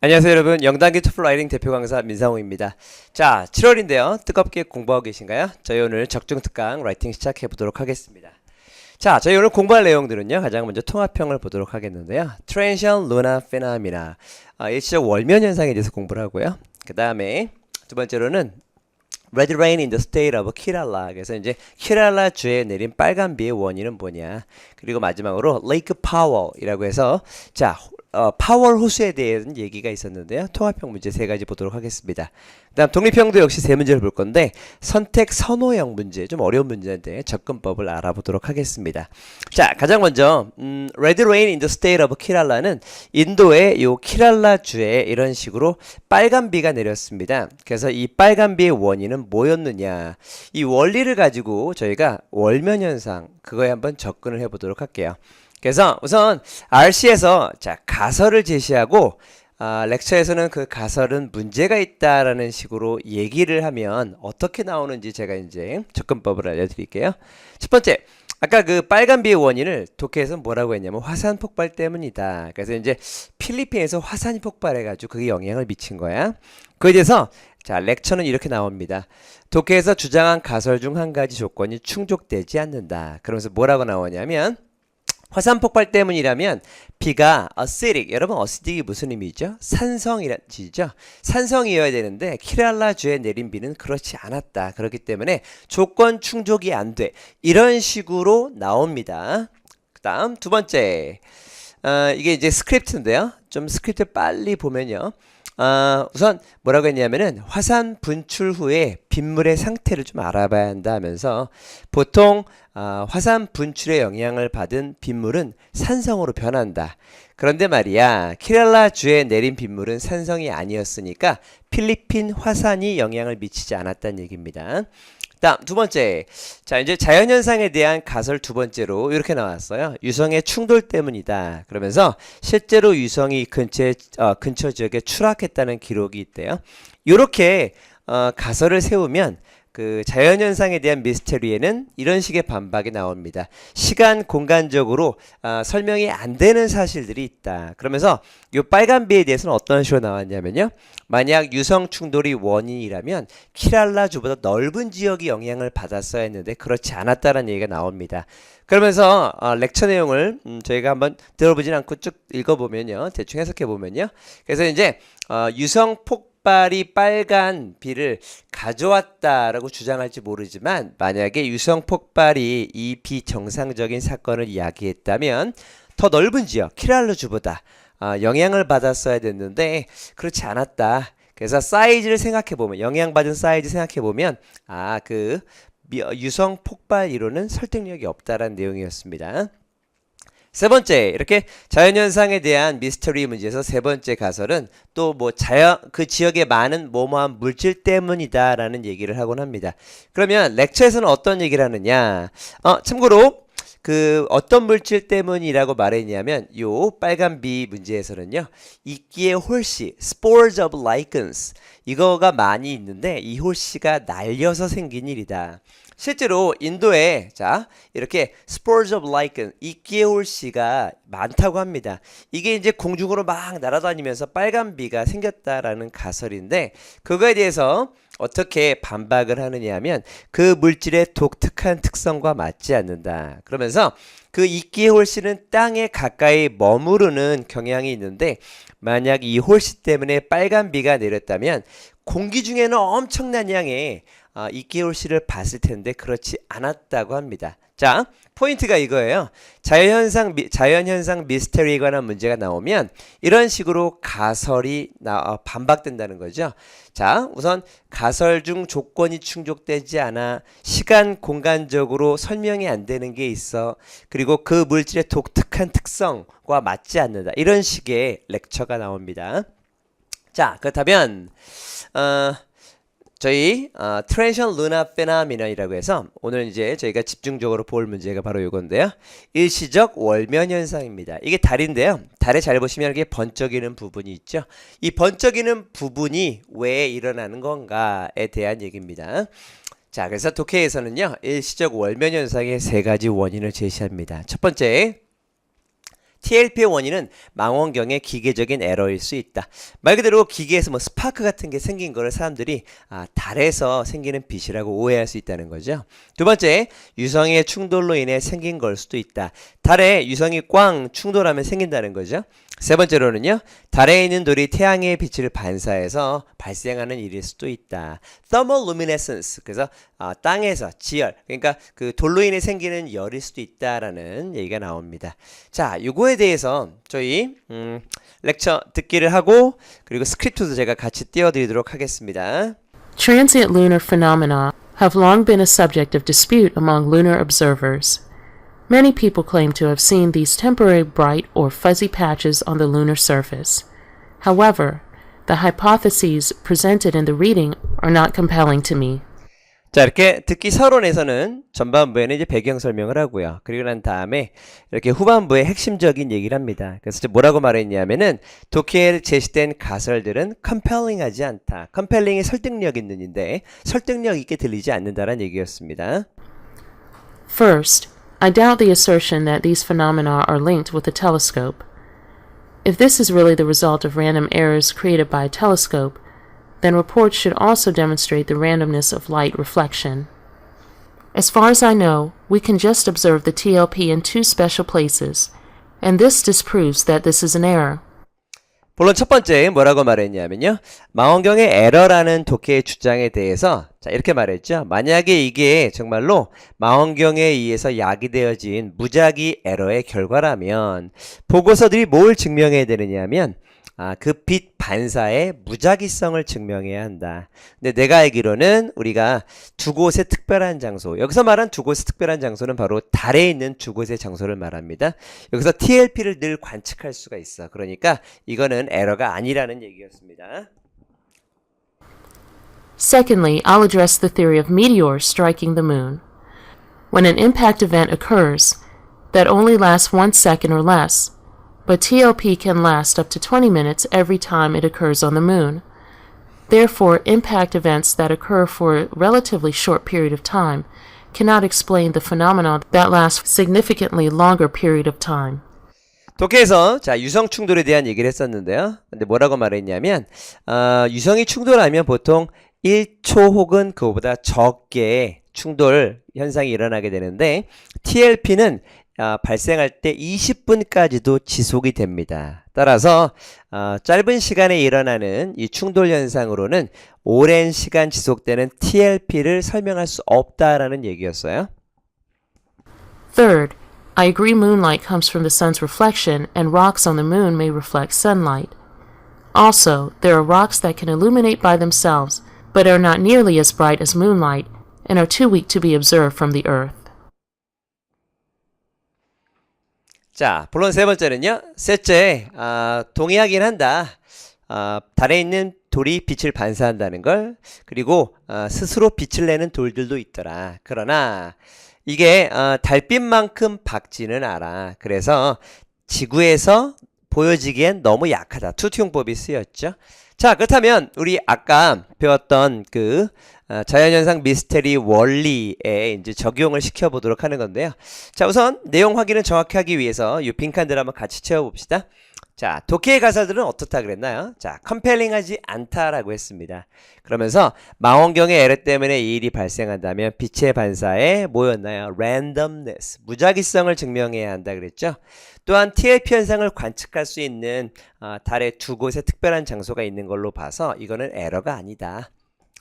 안녕하세요 여러분, 영단기 토플 라이팅 대표 강사 민상호입니다. 자, 7월인데요. 뜨겁게 공부하고 계신가요? 저희 오늘 적중 특강 라이팅 시작해 보도록 하겠습니다. 자, 저희 오늘 공부할 내용들은요. 가장 먼저 통합형을 보도록 하겠는데요. Transient Lunar Phenomena, 일시적 월면 현상에 대해서 공부를 하고요. 그 다음에 두 번째로는 Red Rain in the State of Kerala. 그래서 이제 케랄라 주에 내린 빨간 비의 원인은 뭐냐. 그리고 마지막으로 Lake Powell이라고 해서 자, 파월 호수에 대한 얘기가 있었는데요. 통합형 문제 세 가지 보도록 하겠습니다. 그 다음 독립형도 역시 세 문제를 볼 건데 선택 선호형 문제, 좀 어려운 문제인데 접근법을 알아보도록 하겠습니다. 자, 가장 먼저 Red Rain in the State of Kerala는 인도의 요 키랄라 주에 이런 식으로 빨간 비가 내렸습니다. 그래서 이 빨간 비의 원인은 뭐였느냐, 이 원리를 가지고 저희가 월면 현상 그거에 한번 접근을 해보도록 할게요. 그래서 우선 RC에서 자, 가설을 제시하고 렉처에서는 그 가설은 문제가 있다라는 식으로 얘기를 하면 어떻게 나오는지 제가 이제 접근법을 알려드릴게요. 첫 번째, 아까 그 빨간 비의 원인을 독해에서 뭐라고 했냐면 화산 폭발 때문이다. 그래서 이제 필리핀에서 화산이 폭발해가지고 그게 영향을 미친 거야. 그에 대해서 자, 렉처는 이렇게 나옵니다. 독해에서 주장한 가설 중 한 가지 조건이 충족되지 않는다. 그러면서 뭐라고 나오냐면 화산 폭발 때문이라면 비가 acidic, 여러분 acidic이 무슨 의미죠? 산성이란 뜻이죠. 산성이어야 되는데 키랄라 주에 내린 비는 그렇지 않았다. 그렇기 때문에 조건 충족이 안 돼. 이런 식으로 나옵니다. 그 다음 두 번째, 이게 이제 스크립트인데요. 좀 스크립트 빨리 보면요. 우선 뭐라고 했냐면은 화산 분출 후에 빗물의 상태를 좀 알아봐야 한다 하면서 보통 화산 분출의 영향을 받은 빗물은 산성으로 변한다. 그런데 말이야, 키랄라 주에 내린 빗물은 산성이 아니었으니까 필리핀 화산이 영향을 미치지 않았다는 얘기입니다. 다음 두 번째, 자 이제 자연현상에 대한 가설 두 번째로 이렇게 나왔어요. 유성의 충돌 때문이다. 그러면서 실제로 유성이 근처 지역에 추락했다는 기록이 있대요. 이렇게 가설을 세우면 그 자연현상에 대한 미스테리에는 이런 식의 반박이 나옵니다. 시간 공간적으로 설명이 안 되는 사실들이 있다. 그러면서 이 빨간비에 대해서는 어떤 식으로 나왔냐면요. 만약 유성 충돌이 원인이라면 키랄라 주보다 넓은 지역이 영향을 받았어야 했는데 그렇지 않았다는 얘기가 나옵니다. 그러면서 렉처 내용을 저희가 한번 들어보진 않고 쭉 읽어보면요. 대충 해석해보면요. 그래서 이제 유성 폭발이 빨간 비를 가져왔다라고 주장할지 모르지만 만약에 유성 폭발이 이 비정상적인 사건을 이야기했다면 더 넓은 지역 키랄라 주보다 영향을 받았어야 됐는데 그렇지 않았다. 그래서 사이즈를 생각해보면, 영향받은 사이즈 생각해보면 그 유성 폭발 이론은 설득력이 없다라는 내용이었습니다. 세 번째, 이렇게 자연현상에 대한 미스터리 문제에서 세 번째 가설은 또 뭐 그 지역에 많은 뭐뭐한 물질 때문이다라는 얘기를 하곤 합니다. 그러면 렉처에서는 어떤 얘기를 하느냐? 참고로 그 어떤 물질 때문이라고 말했냐면 요 빨간 비 문제에서는요, 이끼의 홀씨, spores of lichens, 이거가 많이 있는데 이 홀씨가 날려서 생긴 일이다. 실제로 인도에 자 이렇게 spores of lichen, 이끼의 홀씨가 많다고 합니다. 이게 이제 공중으로 막 날아다니면서 빨간 비가 생겼다라는 가설인데 그거에 대해서 어떻게 반박을 하느냐 하면 그 물질의 독특한 특성과 맞지 않는다. 그러면서 그 이끼의 홀씨는 땅에 가까이 머무르는 경향이 있는데 만약 이 홀씨 때문에 빨간 비가 내렸다면 공기 중에는 엄청난 양의 이끼의 홀씨를 봤을 텐데 그렇지 않았다고 합니다. 자, 포인트가 이거예요. 자연현상 미스터리에 관한 문제가 나오면 이런 식으로 가설이 반박된다는 거죠. 자, 우선 가설 중 조건이 충족되지 않아 시간 공간적으로 설명이 안 되는 게 있어. 그리고 그 물질의 독특한 특성과 맞지 않는다. 이런 식의 렉처가 나옵니다. 자, 그렇다면 저희 Transient Lunar Phenomenon이라고 해서 오늘 이제 저희가 집중적으로 볼 문제가 바로 이건데요. 일시적 월면 현상입니다. 이게 달인데요. 달에 잘 보시면 이렇게 번쩍이는 부분이 있죠. 이 번쩍이는 부분이 왜 일어나는 건가에 대한 얘기입니다. 자, 그래서 독해에서는요, 일시적 월면 현상의 세 가지 원인을 제시합니다. 첫 번째, TLP의 원인은 망원경의 기계적인 에러일 수 있다. 말 그대로 기계에서 뭐 스파크 같은 게 생긴 거를 사람들이 달에서 생기는 빛이라고 오해할 수 있다는 거죠. 두 번째, 유성의 충돌로 인해 생긴 걸 수도 있다. 달에 유성이 꽝 충돌하면 생긴다는 거죠. 세 번째로는요, 달에 있는 돌이 태양의 빛을 반사해서 발생하는 일일 수도 있다. thermoluminescence. 그래서 땅에서 지열, 그러니까 그 돌로 인해 생기는 열일 수도 있다라는 얘기가 나옵니다. 자, 요거에 대해서 저희 렉처 듣기를 하고 그리고 스크립트도 제가 같이 띄워드리도록 하겠습니다. Transient lunar phenomena have long been a subject of dispute among lunar observers. Many people claim to have seen these temporary bright or fuzzy patches on the lunar surface. However, the hypotheses presented in the reading are not compelling to me. 자, 이렇게 듣기 서론에서는 전반부에는 이제 배경 설명을 하고요. 그리고 난 다음에 이렇게 후반부에 핵심적인 얘기를 합니다. 그래서 뭐라고 말했냐면은 독해에 제시된 가설들은 compelling하지 않다. compelling이 설득력 있는인데 설득력 있게 들리지 않는다라는 얘기였습니다. First, I doubt the assertion that these phenomena are linked with a telescope. If this is really the result of random errors created by a telescope, then reports should also demonstrate the randomness of light reflection. As far as I know, we can just observe the TLP in two special places, and this disproves that this is an error. 본론 첫 번째 뭐라고 말했냐면요. 망원경의 에러라는 독해의 주장에 대해서 자 이렇게 말했죠. 만약에 이게 정말로 망원경에 의해서 야기되어진 무작위 에러의 결과라면 보고서들이 뭘 증명해야 되느냐면 그 빛 반사의 무작위성을 증명해야 한다. 근데 내가 알기로는 우리가 두 곳의 특별한 장소, 여기서 말한 두 곳의 특별한 장소는 바로 달에 있는 두 곳의 장소를 말합니다. 여기서 TLP를 늘 관측할 수가 있어. 그러니까 이거는 에러가 아니라는 얘기였습니다. Secondly, I'll address the theory of meteors striking the moon. When an impact event occurs, that only lasts 1 second or less, but TLP can last up to 20 minutes every time it occurs on the moon. Therefore, impact events that occur for a relatively short period of time cannot explain the phenomena that last significantly longer period of time. 독해에서 자 유성 충돌에 대한 얘기를 했었는데요. 근데 뭐라고 말했냐면 유성이 충돌하면 보통 1초 혹은 그거보다 적게 충돌 현상이 일어나게 되는데 TLP는 발생할 때 20분까지도 지속이 됩니다. 따라서 짧은 시간에 일어나는 이 충돌 현상으로는 오랜 시간 지속되는 TLP를 설명할 수 없다라는 얘기였어요. Third, I agree moonlight comes from the sun's reflection and rocks on the moon may reflect sunlight. Also, there are rocks that can illuminate by themselves but are not nearly as bright as moonlight and are too weak to be observed from the earth. 자, 본론 세 번째는요. 셋째, 동의하긴 한다. 달에 있는 돌이 빛을 반사한다는 걸. 그리고 스스로 빛을 내는 돌들도 있더라. 그러나 이게 달빛만큼 밝지는 않아. 그래서 지구에서 보여지기엔 너무 약하다. 투투용법이 쓰였죠. 자, 그렇다면 우리 아까 배웠던 그 자연현상 미스테리 원리에 이제 적용을 시켜보도록 하는 건데요. 자, 우선 내용 확인을 정확히 하기 위해서 이 빈칸들 한번 같이 채워봅시다. 자, 독해의 가설들은 어떻다 그랬나요? 자, 컴펠링하지 않다라고 했습니다. 그러면서 망원경의 에러 때문에 이 일이 발생한다면 빛의 반사에 뭐였나요? randomness, 무작위성을 증명해야 한다 그랬죠. 또한 TLP 현상을 관측할 수 있는 달의 두 곳의 특별한 장소가 있는 걸로 봐서 이거는 에러가 아니다.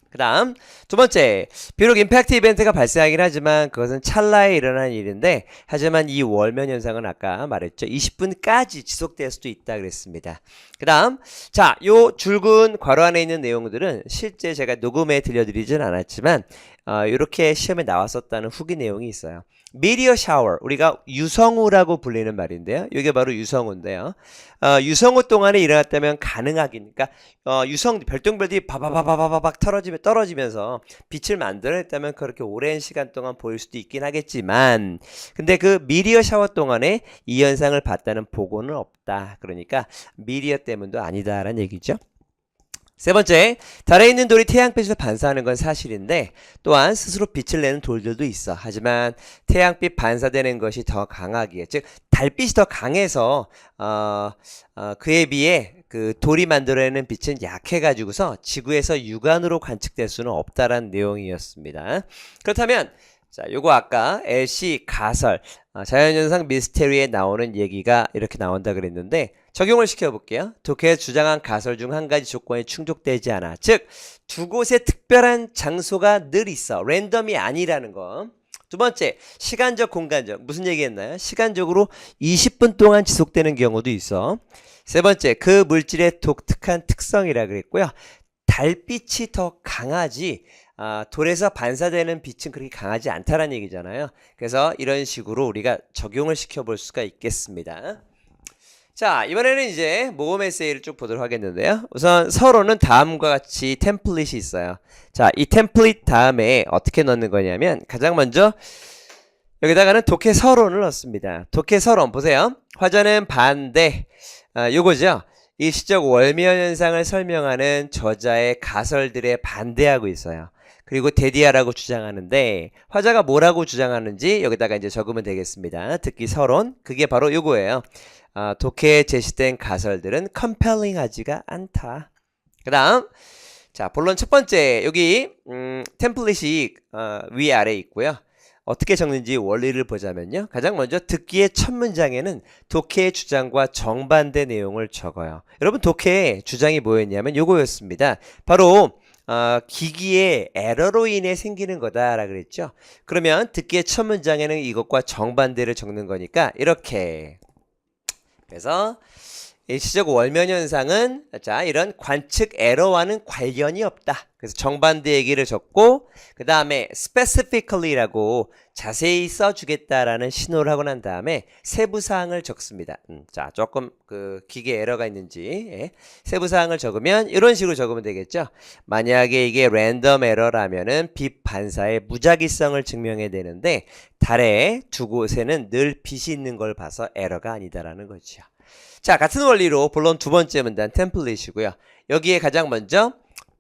그 다음 두 번째, 비록 임팩트 이벤트가 발생하긴 하지만 그것은 찰나에 일어나는 일인데 하지만 이 월면 현상은 아까 말했죠. 20분까지 지속될 수도 있다 그랬습니다. 그 다음 자, 요 줄근 괄호 안에 있는 내용들은 실제 제가 녹음에 들려드리진 않았지만 이렇게 시험에 나왔었다는 후기 내용이 있어요. 미디어 샤워, 우리가 유성우라고 불리는 말인데요. 이게 바로 유성우인데요. 유성우 동안에 일어났다면 가능하긴, 그러니까 별똥별들이 바바바바바박 떨어지면서 빛을 만들어냈다면 그렇게 오랜 시간 동안 보일 수도 있긴 하겠지만, 근데 그 미디어 샤워 동안에 이 현상을 봤다는 보고는 없다. 그러니까 미디어 때문도 아니다라는 얘기죠. 세 번째, 달에 있는 돌이 태양빛을 반사하는 건 사실인데 또한 스스로 빛을 내는 돌들도 있어. 하지만 태양빛 반사되는 것이 더 강하기에, 즉 달빛이 더 강해서 그에 비해 그 돌이 만들어내는 빛은 약해가지고서 지구에서 육안으로 관측될 수는 없다라는 내용이었습니다. 그렇다면 자, 요거 아까 LC 가설, 자연현상 미스테리에 나오는 얘기가 이렇게 나온다 그랬는데 적용을 시켜볼게요. 독해에서 주장한 가설 중 한 가지 조건이 충족되지 않아. 즉, 두 곳에 특별한 장소가 늘 있어. 랜덤이 아니라는 거. 두 번째, 시간적, 공간적. 무슨 얘기했나요? 시간적으로 20분 동안 지속되는 경우도 있어. 세 번째, 그 물질의 독특한 특성이라 그랬고요. 달빛이 더 강하지 돌에서 반사되는 빛은 그렇게 강하지 않다라는 얘기잖아요. 그래서 이런 식으로 우리가 적용을 시켜볼 수가 있겠습니다. 자, 이번에는 이제 모험 에세이를 쭉 보도록 하겠는데요. 우선 서론은 다음과 같이 템플릿이 있어요. 자, 이 템플릿 다음에 어떻게 넣는 거냐면 가장 먼저 여기다가는 독해 서론을 넣습니다. 독해 서론 보세요. 화자는 반대, 요거죠. 일시적 월미현 현상을 설명하는 저자의 가설들에 반대하고 있어요. 그리고 대디하라고 주장하는데 화자가 뭐라고 주장하는지 여기다가 이제 적으면 되겠습니다. 듣기 서론, 그게 바로 요거예요. 독해에 제시된 가설들은 컴펠링하지가 않다. 그 다음, 자, 본론 첫 번째, 여기 템플릿이 위아래 있고요. 어떻게 적는지 원리를 보자면요. 가장 먼저 듣기의 첫 문장에는 독해의 주장과 정반대 내용을 적어요. 여러분, 독해의 주장이 뭐였냐면 요거였습니다. 바로 기기의 에러로 인해 생기는 거다라 그랬죠. 그러면 듣기의 첫 문장에는 이것과 정반대를 적는 거니까 이렇게. 그래서 일시적 월면 현상은 자, 이런 관측 에러와는 관련이 없다. 그래서 정반대 얘기를 적고 그 다음에 specifically라고 자세히 써주겠다라는 신호를 하고 난 다음에 세부사항을 적습니다. 자, 조금 그 기계 에러가 있는지 세부사항을 적으면 이런 식으로 적으면 되겠죠. 만약에 이게 랜덤 에러라면은 빛 반사의 무작위성을 증명해야 되는데 달의 두 곳에는 늘 빛이 있는 걸 봐서 에러가 아니다라는 거죠. 자, 같은 원리로 본론 두 번째 문단 템플릿이고요. 여기에 가장 먼저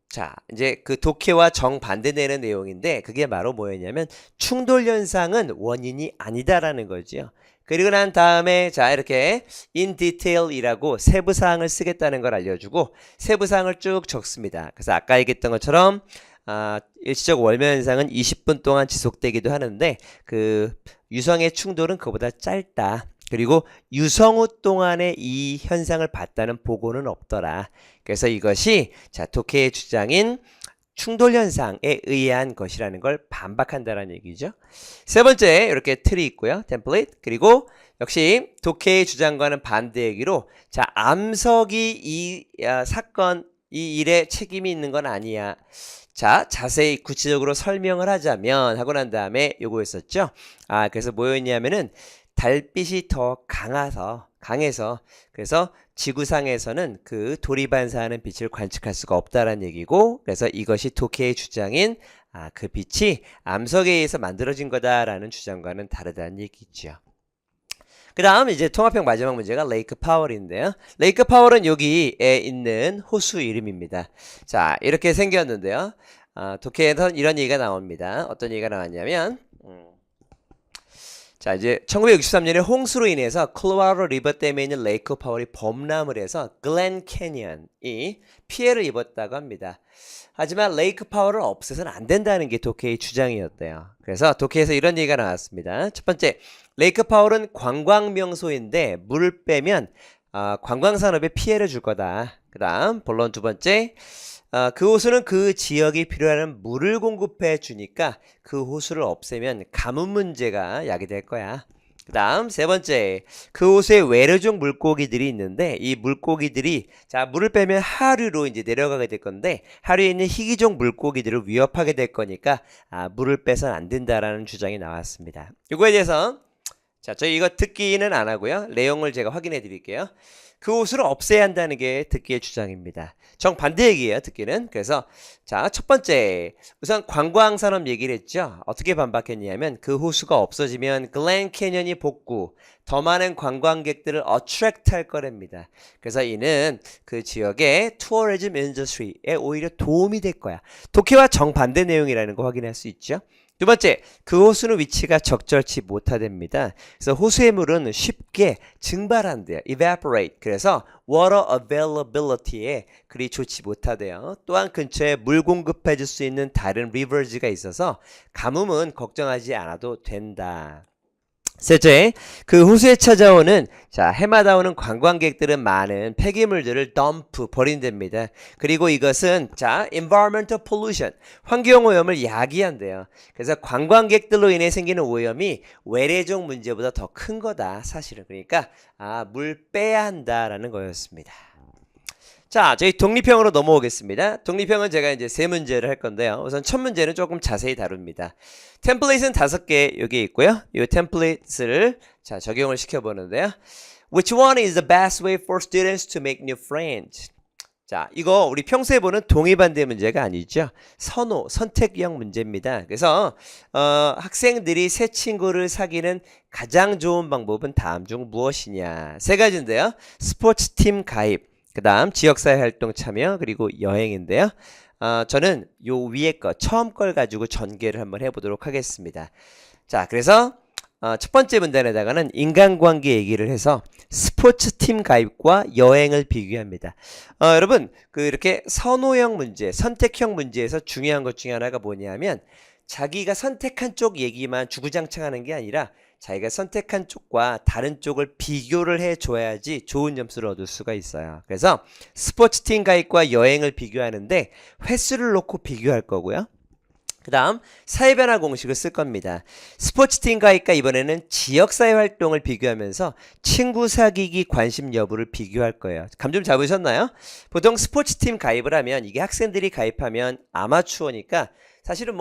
자, 이제 그 독해와 정반대되는 내용인데 그게 바로 뭐였냐면 충돌 현상은 원인이 아니다라는 거죠. 그리고 난 다음에 자, 이렇게 in detail이라고 세부 사항을 쓰겠다는 걸 알려주고 세부 사항을 쭉 적습니다. 그래서 아까 얘기했던 것처럼 일시적 월면 현상은 20분 동안 지속되기도 하는데 그 유성의 충돌은 그보다 짧다. 그리고 유성우 동안에 이 현상을 봤다는 보고는 없더라. 그래서 이것이 자, 독해의 주장인 충돌 현상에 의한 것이라는 걸 반박한다는 얘기죠. 세 번째, 이렇게 틀이 있고요. 템플릿. 그리고 역시 독해의 주장과는 반대 얘기로 자, 암석이 이 사건, 이 일에 책임이 있는 건 아니야. 자, 자세히 구체적으로 설명을 하자면 하고 난 다음에 요거였었죠. 그래서 뭐였냐면은 달빛이 더 강해서 그래서 지구상에서는 그 돌이 반사하는 빛을 관측할 수가 없다라는 얘기고 그래서 이것이 독해의 주장인 그 빛이 암석에 의해서 만들어진 거다라는 주장과는 다르다는 얘기죠. 그 다음 이제 통합형 마지막 문제가 레이크 파월인데요. 레이크 파월은 여기에 있는 호수 이름입니다. 자, 이렇게 생겼는데요. 독해에선 이런 얘기가 나옵니다. 어떤 얘기가 나왔냐면 자, 이제 1963년에 홍수로 인해서 콜로라도 리버 댐에 있는 레이크 파월이 범람을 해서 글렌 캐니언이 피해를 입었다고 합니다. 하지만 레이크 파월을 없애서는 안 된다는 게 독해의 주장이었대요. 그래서 독해에서 이런 얘기가 나왔습니다. 첫 번째, 레이크 파월은 관광 명소인데 물을 빼면 관광 산업에 피해를 줄 거다. 그 다음 본론 두 번째, 그 호수는 그 지역이 필요한 물을 공급해 주니까 그 호수를 없애면 가뭄 문제가 야기될 거야. 그 다음 세 번째, 그 호수에 외래종 물고기들이 있는데 이 물고기들이 자, 물을 빼면 하류로 이제 내려가게 될 건데 하류에 있는 희귀종 물고기들을 위협하게 될 거니까 물을 빼선 안 된다라는 주장이 나왔습니다. 이거에 대해서 자, 저희 이거 듣기는 안 하고요. 내용을 제가 확인해 드릴게요. 그 호수를 없애야 한다는 게 듣기의 주장입니다. 정반대 얘기예요, 듣기는. 그래서 자, 첫 번째, 우선 관광산업 얘기를 했죠. 어떻게 반박했냐면 그 호수가 없어지면 글렌 캐년이 복구, 더 많은 관광객들을 어트랙트 할 거랍니다. 그래서 이는 그 지역의 투어리즘 인더스트리에 오히려 도움이 될 거야. 독해와 정반대 내용이라는 거 확인할 수 있죠. 두 번째, 그 호수는 위치가 적절치 못하답니다. 그래서 호수의 물은 쉽게 증발한대요. evaporate. 그래서 water availability에 그리 좋지 못하대요. 또한 근처에 물 공급해 줄 수 있는 다른 rivers가 있어서 가뭄은 걱정하지 않아도 된다. 셋째, 그 호수에 찾아오는 해마다 오는 관광객들은 많은 폐기물들을 덤프 버린답니다. 그리고 이것은 environmental pollution, 환경 오염을 야기한대요. 그래서 관광객들로 인해 생기는 오염이 외래종 문제보다 더 큰 거다, 사실은. 그러니까 물 빼야 한다라는 거였습니다. 자, 저희 독립형으로 넘어오겠습니다. 독립형은 제가 이제 세 문제를 할 건데요. 우선 첫 문제는 조금 자세히 다룹니다. 템플릿은 5개 여기 있고요. 이 템플릿을 적용을 시켜보는데요. Which one is the best way for students to make new friends? 자, 이거 우리 평소에 보는 동의반대 문제가 아니죠. 선택형 문제입니다. 그래서 학생들이 새 친구를 사귀는 가장 좋은 방법은 다음 중 무엇이냐? 세 가지인데요. 스포츠팀 가입, 그 다음 지역사회 활동 참여, 그리고 여행인데요. 저는 요 위에 거 처음 걸 가지고 전개를 한번 해보도록 하겠습니다. 자, 그래서 첫 번째 문단에다가는 인간관계 얘기를 해서 스포츠팀 가입과 여행을 비교합니다. 여러분 이렇게 선호형 문제, 선택형 문제에서 중요한 것 중에 하나가 뭐냐면 자기가 선택한 쪽 얘기만 주구장창하는 게 아니라 자기가 선택한 쪽과 다른 쪽을 비교를 해줘야지 좋은 점수를 얻을 수가 있어요. 그래서 스포츠팀 가입과 여행을 비교하는데 횟수를 놓고 비교할 거고요. 그 다음 사회변화 공식을 쓸 겁니다. 스포츠팀 가입과 이번에는 지역사회 활동을 비교하면서 친구 사귀기 관심 여부를 비교할 거예요. 감 좀 잡으셨나요? 보통 스포츠팀 가입을 하면 이게 학생들이 가입하면 아마추어니까 사실은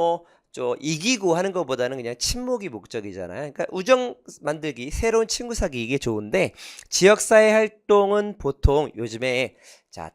이기고 하는 것보다는 그냥 친목이 목적이잖아요. 그러니까 우정 만들기, 새로운 친구 사귀기에 좋은데 지역사회 활동은 보통 요즘에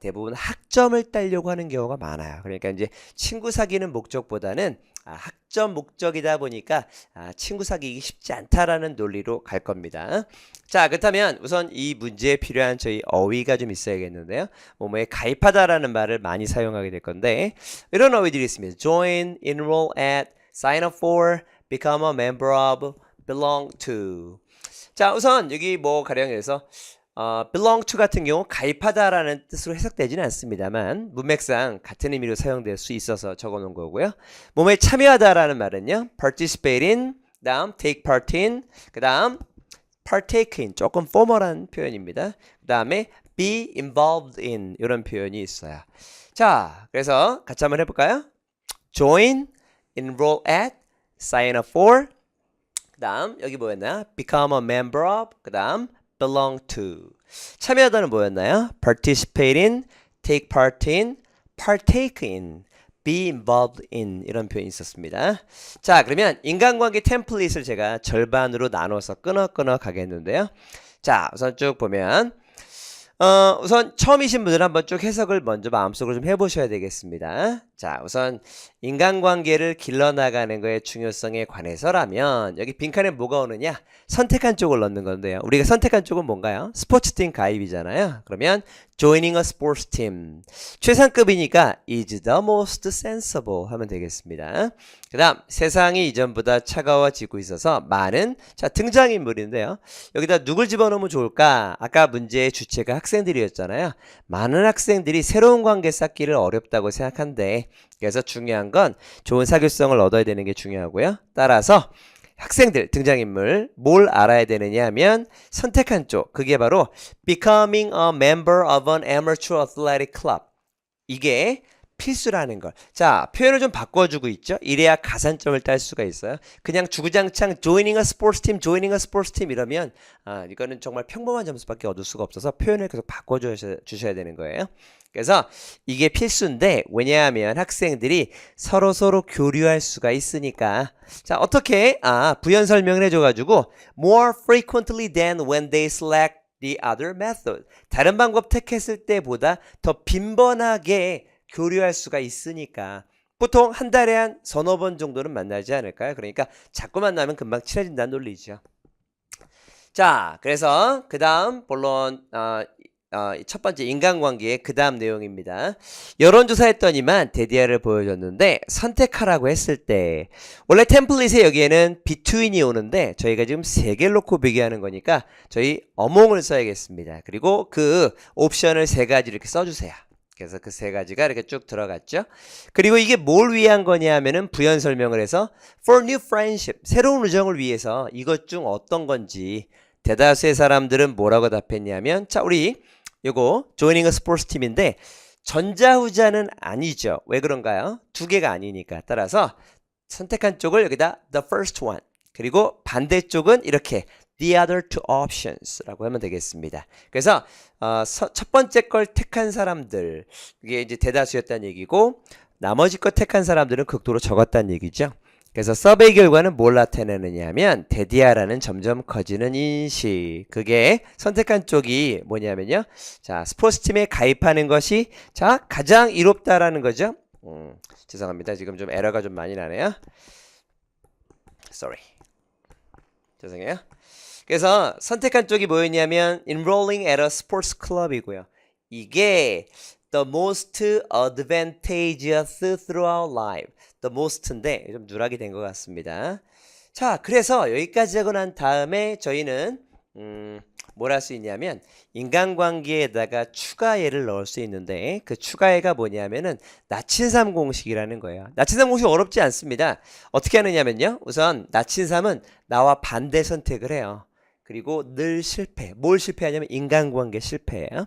대부분 학점을 따려고 하는 경우가 많아요. 그러니까 이제 친구 사귀는 목적보다는 학점 목적이다 보니까 친구 사귀기 쉽지 않다라는 논리로 갈 겁니다. 자, 그렇다면 우선 이 문제에 필요한 저희 어휘가 좀 있어야겠는데요. 뭐뭐에 가입하다라는 말을 많이 사용하게 될 건데 이런 어휘들이 있습니다. join, enroll at, sign up for, become a member of, belong to. 자, 우선 여기 가령해서 belong to 같은 경우 가입하다라는 뜻으로 해석되지는 않습니다만 문맥상 같은 의미로 사용될 수 있어서 적어놓은 거고요. 몸에 참여하다라는 말은요, participate in, 그 다음 take part in, 그 다음 partake in, 조금 포멀한 표현입니다. 그 다음에 be involved in 이런 표현이 있어요. 자, 그래서 같이 한번 해볼까요? join, enroll at, sign up for, 그 다음 여기 뭐였나요? become a member of, 그 다음 belong to. 참여하다는 뭐였나요? participate in, take part in, partake in, be involved in 이런 표현이 있었습니다. 자, 그러면 인간관계 템플릿을 제가 절반으로 나눠서 끊어 가겠는데요. 자, 우선 쭉 보면 우선 처음이신 분들은 한번 쭉 해석을 먼저 마음속으로 좀 해보셔야 되겠습니다. 자, 우선 인간관계를 길러나가는 거의 중요성에 관해서라면 여기 빈칸에 뭐가 오느냐? 선택한 쪽을 넣는 건데요. 우리가 선택한 쪽은 뭔가요? 스포츠팀 가입이잖아요. 그러면 joining a sports team. 최상급이니까 is the most sensible 하면 되겠습니다. 그 다음 세상이 이전보다 차가워지고 있어서 많은 등장인물인데요. 여기다 누굴 집어넣으면 좋을까? 아까 문제의 주체가 학생들이었잖아요. 많은 학생들이 새로운 관계 쌓기를 어렵다고 생각한대. 그래서 중요한 건 좋은 사교성을 얻어야 되는 게 중요하고요. 따라서 학생들, 등장인물 뭘 알아야 되느냐 하면 선택한 쪽, 그게 바로 becoming a member of an amateur athletic club. 이게 필수라는 걸. 자, 표현을 좀 바꿔주고 있죠. 이래야 가산점을 딸 수가 있어요. 그냥 주구장창 joining a sports team, joining a sports team 이러면 이거는 정말 평범한 점수밖에 얻을 수가 없어서 표현을 계속 바꿔주셔야 되는 거예요. 그래서 이게 필수인데 왜냐하면 학생들이 서로 교류할 수가 있으니까. 자, 어떻게? 부연 설명을 해줘가지고 more frequently than when they select the other method. 다른 방법 택했을 때보다 더 빈번하게 교류할 수가 있으니까 보통 한 달에 한 서너 번 정도는 만나지 않을까요? 그러니까 자꾸 만나면 금방 친해진다는 논리죠. 자, 그래서 그 다음 본론 첫 번째 인간관계의 그 다음 내용입니다. 여론조사했더니만 데디아를 보여줬는데 선택하라고 했을 때 원래 템플릿에 여기에는 between이 오는데 저희가 지금 세 개를 놓고 비교하는 거니까 저희 어몽을 써야겠습니다. 그리고 그 옵션을 세 가지 이렇게 써주세요. 그래서 그 세 가지가 이렇게 쭉 들어갔죠. 그리고 이게 뭘 위한 거냐 하면은 부연 설명을 해서 for new friendship, 새로운 우정을 위해서 이것 중 어떤 건지 대다수의 사람들은 뭐라고 답했냐면 자, 우리 요거 joining a sports team인데 전자후자는 아니죠. 왜 그런가요? 두 개가 아니니까. 따라서 선택한 쪽을 여기다 the first one 그리고 반대쪽은 이렇게 the other two options 라고 하면 되겠습니다. 그래서 첫 번째 걸 택한 사람들 이게 이제 대다수였다는 얘기고 나머지 거 택한 사람들은 극도로 적었다는 얘기죠. 그래서 서베이 결과는 뭘 나타내느냐 하면 데디아라는 점점 커지는 인식. 그게 선택한 쪽이 뭐냐면요. 자, 스포츠팀에 가입하는 것이 자, 가장 이롭다라는 거죠. 죄송합니다. 지금 좀 에러가 좀 많이 나네요. Sorry. 죄송해요. 그래서 선택한 쪽이 뭐였냐면 enrolling at a sports club이고요. 이게 the most advantageous throughout life. the most인데 좀 누락이 된 것 같습니다. 자, 그래서 여기까지 하고 난 다음에 저희는 뭘 할 수 있냐면 인간관계에다가 추가예를 넣을 수 있는데 그 추가예가 뭐냐면은 나친삼 공식이라는 거예요. 나친삼 공식 어렵지 않습니다. 어떻게 하느냐면요. 우선 나친삼은 나와 반대 선택을 해요. 그리고 늘 실패. 뭘 실패하냐면 인간관계 실패예요.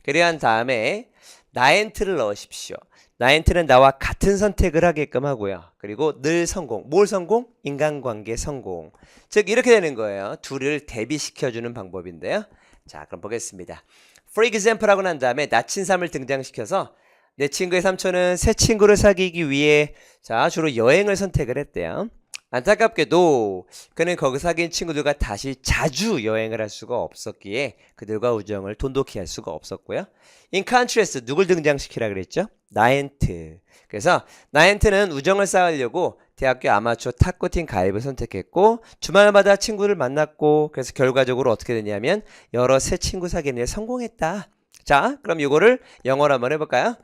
그래야 한 다음에 나엔트를 넣으십시오. 나엔트는 나와 같은 선택을 하게끔 하고요. 그리고 늘 성공. 뭘 성공? 인간관계 성공. 즉 이렇게 되는 거예요. 둘을 대비시켜주는 방법인데요. 자, 그럼 보겠습니다. For example 하고 난 다음에 나친삼을 등장시켜서 내 친구의 삼촌은 새 친구를 사귀기 위해 자 주로 여행을 선택을 했대요. 안타깝게도 그는 거기 사귄 친구들과 다시 자주 여행을 할 수가 없었기에 그들과 우정을 돈독히 할 수가 없었고요. In contrast 누굴 등장시키라 그랬죠? 나엔트. 그래서 나엔트는 우정을 쌓으려고 대학교 아마추어 탁구팀 가입을 선택했고 주말마다 친구를 만났고 그래서 결과적으로 어떻게 됐냐면 여러 새 친구 사귀는 데 성공했다. 자, 그럼 이거를 영어로 한번 해볼까요?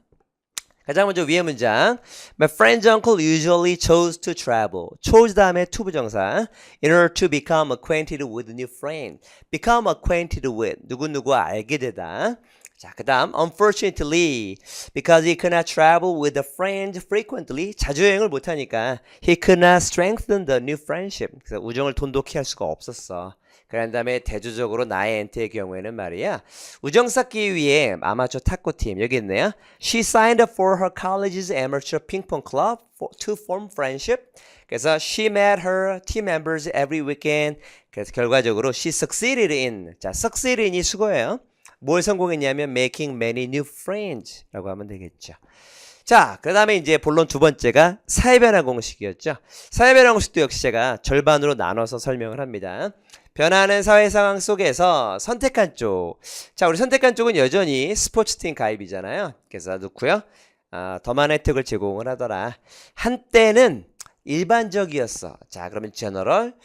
가장 먼저 위의 문장 My friend's uncle usually chose to travel. chose 다음에 to 부정사 in order to become acquainted with new friends. become acquainted with 누구누구 알게 되다. 자, 그 다음 unfortunately because he could not travel with the friends frequently 자주 여행을 못하니까 he could not strengthen the new friendship. 그래서 우정을 돈독히 할 수가 없었어. 그런 다음에 대조적으로 나의 엔트의 경우에는 말이야 우정 쌓기 위해 아마추어 탁구팀 여기 있네요. She signed up for her college's amateur ping pong club to form friendship. 그래서 she met her team members every weekend. 그래서 결과적으로 she succeeded in 자 succeed in이 수고예요. 뭘 성공했냐면 making many new friends 라고 하면 되겠죠. 자, 그 다음에 이제 본론 두 번째가 사회변화 공식이었죠. 사회변화 공식도 역시 제가 절반으로 나눠서 설명을 합니다. 변화하는 사회 상황 속에서 선택한 쪽. 자, 우리 선택한 쪽은 여전히 스포츠팀 가입이잖아요. 그래서 넣고요. 더 많은 혜택을 제공을 하더라. 한때는 일반적이었어. 자, 그러면 제너럴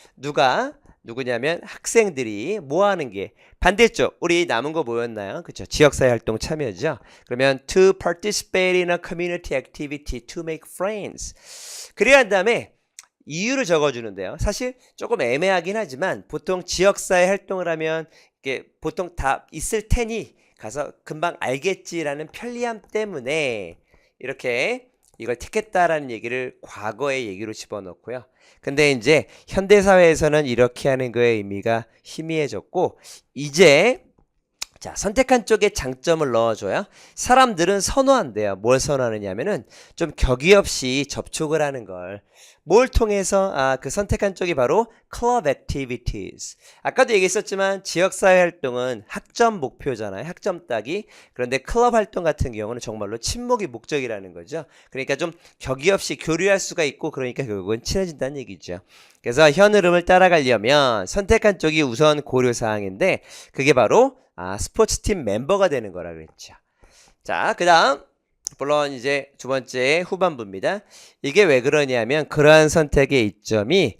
누구냐면 학생들이 뭐 하는 게 반대쪽 우리 남은 거 뭐였나요? 그렇죠. 지역사회 활동 참여죠. 그러면 to participate in a community activity to make friends. 그래야 한 다음에 이유를 적어주는데요. 사실 조금 애매하긴 하지만 보통 지역사회 활동을 하면 이게 보통 다 있을 테니 가서 금방 알겠지라는 편리함 때문에 이렇게 이걸 택했다라는 얘기를 과거의 얘기로 집어넣고요. 근데 이제 현대사회에서는 이렇게 하는 거의 의미가 희미해졌고 이제 자, 선택한 쪽에 장점을 넣어줘요. 사람들은 선호한대요. 뭘 선호하느냐면은 좀 격의 없이 접촉을 하는 걸. 뭘 통해서 그 선택한 쪽이 바로 club activities. 아까도 얘기했었지만 지역사회 활동은 학점 목표잖아요. 학점 따기. 그런데 클럽 활동 같은 경우는 정말로 친목이 목적이라는 거죠. 그러니까 좀 격의 없이 교류할 수가 있고 그러니까 결국은 친해진다는 얘기죠. 그래서 현 흐름을 따라가려면 선택한 쪽이 우선 고려사항인데 그게 바로 스포츠팀 멤버가 되는 거라 그랬죠. 자, 그 다음 물론 이제 두 번째 후반부입니다. 이게 왜 그러냐면 그러한 선택의 이점이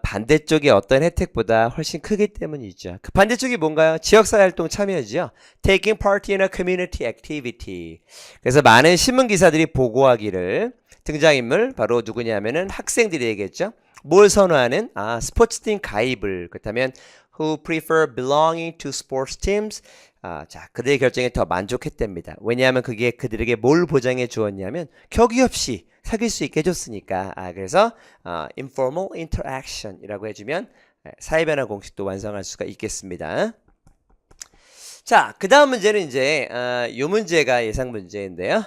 반대쪽의 어떤 혜택보다 훨씬 크기 때문이죠. 그 반대쪽이 뭔가요? 지역사회 활동 참여죠. Taking part in a community activity. 그래서 많은 신문기사들이 보고하기를 등장인물 바로 누구냐면은 학생들이 얘기했죠. 뭘 선호하는? 스포츠팀 가입을. 그렇다면 who prefer belonging to sports teams. 자, 그들의 결정에 더 만족했답니다. 왜냐하면 그게 그들에게 뭘 보장해 주었냐면 격의 없이 사귈 수 있게 해줬으니까. 그래서 informal interaction이라고 해주면 사회변화 공식도 완성할 수가 있겠습니다. 자, 그 다음 문제는 이제 이 문제가 예상 문제인데요.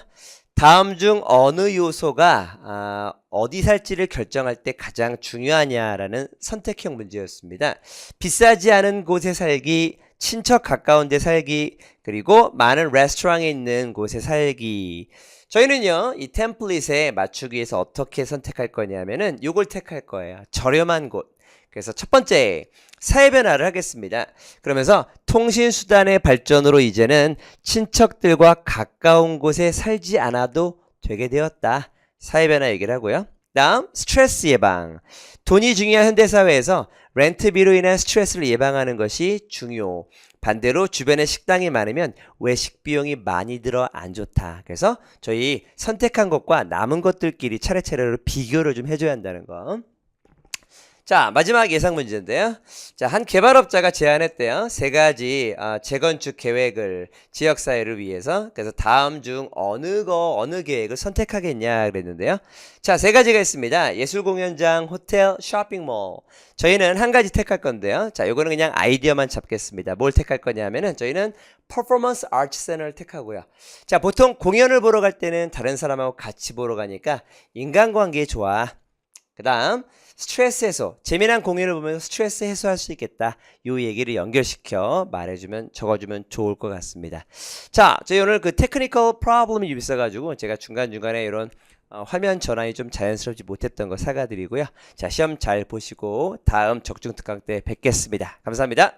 다음 중 어느 요소가 어디 살지를 결정할 때 가장 중요하냐라는 선택형 문제였습니다. 비싸지 않은 곳에 살기, 친척 가까운 데 살기, 그리고 많은 레스토랑에 있는 곳에 살기. 저희는요, 이 템플릿에 맞추기 위해서 어떻게 선택할 거냐면은 요걸 택할 거예요. 저렴한 곳. 그래서 첫 번째, 사회변화를 하겠습니다. 그러면서 통신수단의 발전으로 이제는 친척들과 가까운 곳에 살지 않아도 되게 되었다. 사회변화 얘기를 하고요. 다음, 스트레스 예방. 돈이 중요한 현대사회에서 렌트비로 인한 스트레스를 예방하는 것이 중요. 반대로 주변에 식당이 많으면 외식 비용이 많이 들어 안 좋다. 그래서 저희 선택한 것과 남은 것들끼리 차례차례로 비교를 좀 해줘야 한다는 거. 자, 마지막 예상 문제인데요. 자, 한 개발업자가 제안했대요. 세 가지 재건축 계획을 지역사회를 위해서. 그래서 다음 중 어느 계획을 선택하겠냐 그랬는데요. 자, 세 가지가 있습니다. 예술공연장, 호텔, 쇼핑몰. 저희는 한 가지 택할 건데요. 자, 요거는 그냥 아이디어만 잡겠습니다. 뭘 택할 거냐면은 저희는 퍼포먼스 아트 센터를 택하고요. 자, 보통 공연을 보러 갈 때는 다른 사람하고 같이 보러 가니까 인간관계 좋아. 그 다음 스트레스 해소. 재미난 공연을 보면서 스트레스 해소할 수 있겠다. 요 얘기를 연결시켜 말해주면 적어주면 좋을 것 같습니다. 자, 저희 오늘 그 테크니컬 프로블럼이 좀 있어가지고 제가 중간중간에 이런 화면 전환이 좀 자연스럽지 못했던 거 사과드리고요. 자, 시험 잘 보시고 다음 적중특강 때 뵙겠습니다. 감사합니다.